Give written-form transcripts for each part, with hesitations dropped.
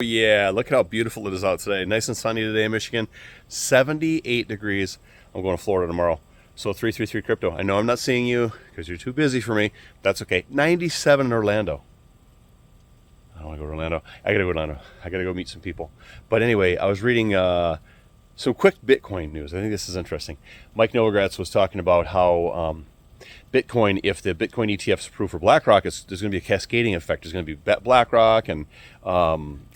Yeah, look how beautiful it is out today. Nice and sunny today in Michigan. 78 degrees. I'm going to Florida tomorrow. So 333 crypto. I know I'm not seeing you because you're too busy for me. That's okay. 97 in Orlando. I don't want to go to Orlando. I got to go to Orlando. I got to go meet some people. But anyway, I was reading some quick Bitcoin news. I think this is interesting. Mike Novogratz was talking about how Bitcoin, if the Bitcoin ETF is approved for BlackRock, there's going to be a cascading effect. There's going to be BlackRock and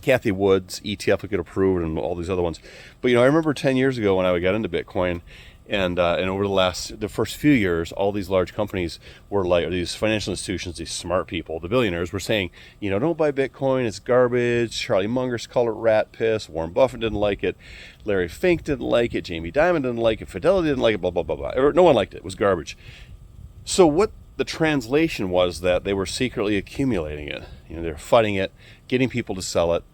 Cathie Wood's ETF will get approved and all these other ones. But, I remember 10 years ago when I got into Bitcoin and over the first few years, all these large companies were like, these financial institutions, these smart people, the billionaires were saying, don't buy Bitcoin, it's garbage. Charlie Munger's called it rat piss. Warren Buffett didn't like it. Larry Fink didn't like it. Jamie Dimon didn't like it. Fidelity didn't like it, blah, blah, blah, blah. No one liked it. It was garbage. So what the translation was that they were secretly accumulating it. They're fighting it, getting people to sell it,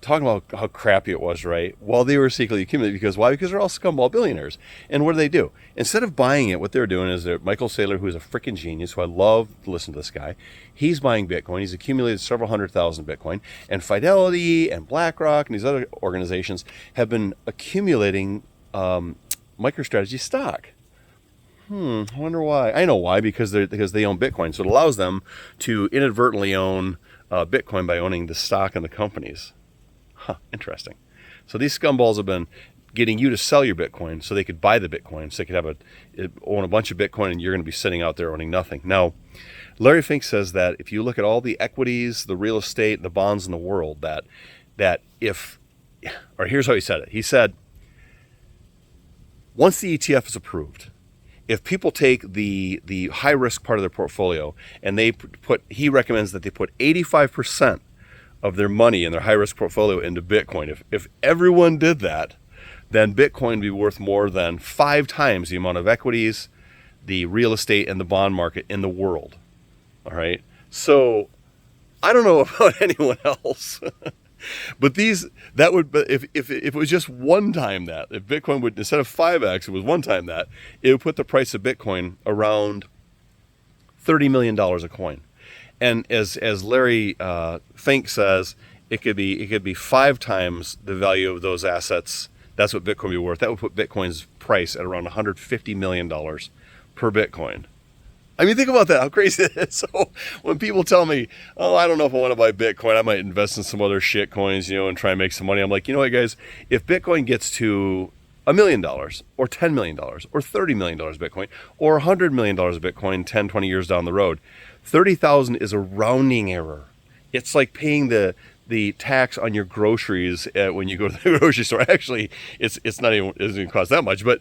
talking about how crappy it was, right? While they were secretly accumulating. Because why? Because they're all scumball billionaires. And what do? Instead of buying it, what they're doing is Michael Saylor, who is a freaking genius, who I love to listen to this guy, he's buying Bitcoin. He's accumulated several 100,000 Bitcoin. And Fidelity and BlackRock and these other organizations have been accumulating MicroStrategy stock. I wonder why. I know why, because they own Bitcoin. So it allows them to inadvertently own Bitcoin by owning the stock in the companies. Interesting. So these scumballs have been getting you to sell your Bitcoin so they could buy the Bitcoin, so they could own a bunch of Bitcoin, and you're going to be sitting out there owning nothing. Now, Larry Fink says that if you look at all the equities, the real estate, the bonds in the world, here's how he said it. He said, once the ETF is approved, if people take the high risk part of their portfolio and he recommends that they put 85% of their money in their high risk portfolio into Bitcoin. If everyone did that, then Bitcoin would be worth more than 5 times the amount of equities, the real estate, and the bond market in the world. All right. So I don't know about anyone else. But if it was just one time that, if Bitcoin would, instead of 5x, it was one time that, it would put the price of Bitcoin around $30 million a coin. And as Larry Fink says, it could be 5 times the value of those assets. That's what Bitcoin would be worth. That would put Bitcoin's price at around $150 million per Bitcoin. I mean, think about that, how crazy it is. So when people tell me, oh, I don't know if I want to buy Bitcoin, I might invest in some other shit coins, and try and make some money. I'm like, you know what, guys, if Bitcoin gets to $1 million or $10 million or $30 million Bitcoin or $100 million Bitcoin 10, 20 years down the road, 30,000 is a rounding error. It's like paying the tax on your groceries when you go to the grocery store. Actually, it doesn't even cost that much, but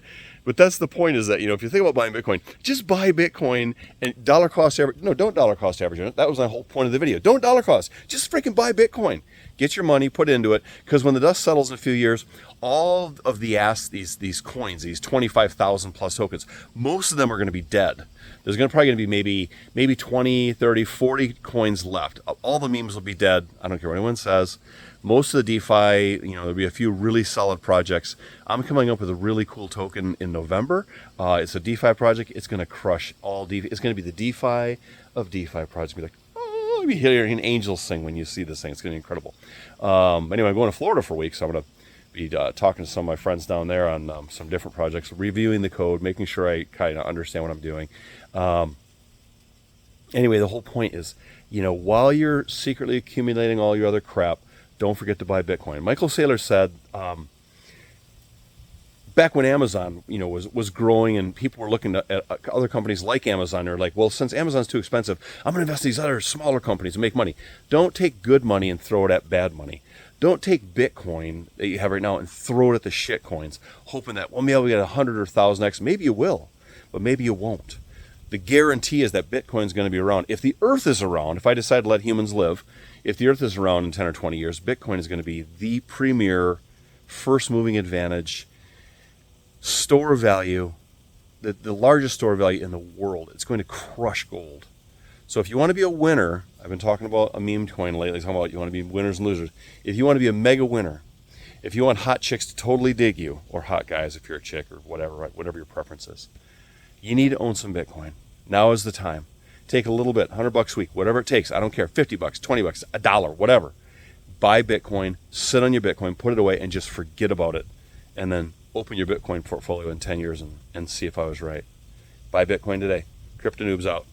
that's the point, is that, if you think about buying Bitcoin, just buy Bitcoin and dollar cost average. No, don't dollar cost average it. That was my whole point of the video. Don't dollar cost. Just freaking buy Bitcoin. Get your money, put into it, because when the dust settles in a few years, all of these coins, these 25,000 plus tokens, most of them are going to be dead. There's probably going to be maybe 20, 30, 40 coins left. All the memes will be dead. I don't care what anyone says. Most of the DeFi, there'll be a few really solid projects. I'm coming up with a really cool token in November. It's a DeFi project. It's going to crush all DeFi. It's going to be the DeFi of DeFi projects. Be like, oh, you'll be hearing angels sing when you see this thing. It's going to be incredible. Anyway, I'm going to Florida for a week, so I'm going to be talking to some of my friends down there on some different projects, reviewing the code, making sure I kind of understand what I'm doing. Anyway, the whole point is, while you're secretly accumulating all your other crap, don't forget to buy Bitcoin. Michael Saylor said, back when Amazon, was growing and people were looking at other companies like Amazon, they're like, well, since Amazon's too expensive, I'm going to invest in these other smaller companies and make money. Don't take good money and throw it at bad money. Don't take Bitcoin that you have right now and throw it at the shit coins, hoping that, well, maybe I'll get 100 or 1,000x. Maybe you will, but maybe you won't. The guarantee is that Bitcoin's going to be around. If the Earth is around, if I decide to let humans live, if the Earth is around in 10 or 20 years, Bitcoin is going to be the premier first moving advantage, store of value, the largest store of value in the world. It's going to crush gold. So if you want to be a winner, I've been talking about a meme coin lately, talking about you want to be winners and losers. If you want to be a mega winner, if you want hot chicks to totally dig you, or hot guys if you're a chick or whatever, right, whatever your preference is, you need to own some Bitcoin. Now is the time. Take a little bit, $100 a week, whatever it takes. I don't care, $50, $20, $1, whatever. buy Bitcoin, sit on your Bitcoin, put it away, and just forget about it. And then open your Bitcoin portfolio in 10 years and see if I was right. Buy Bitcoin today. Crypto Noobs out.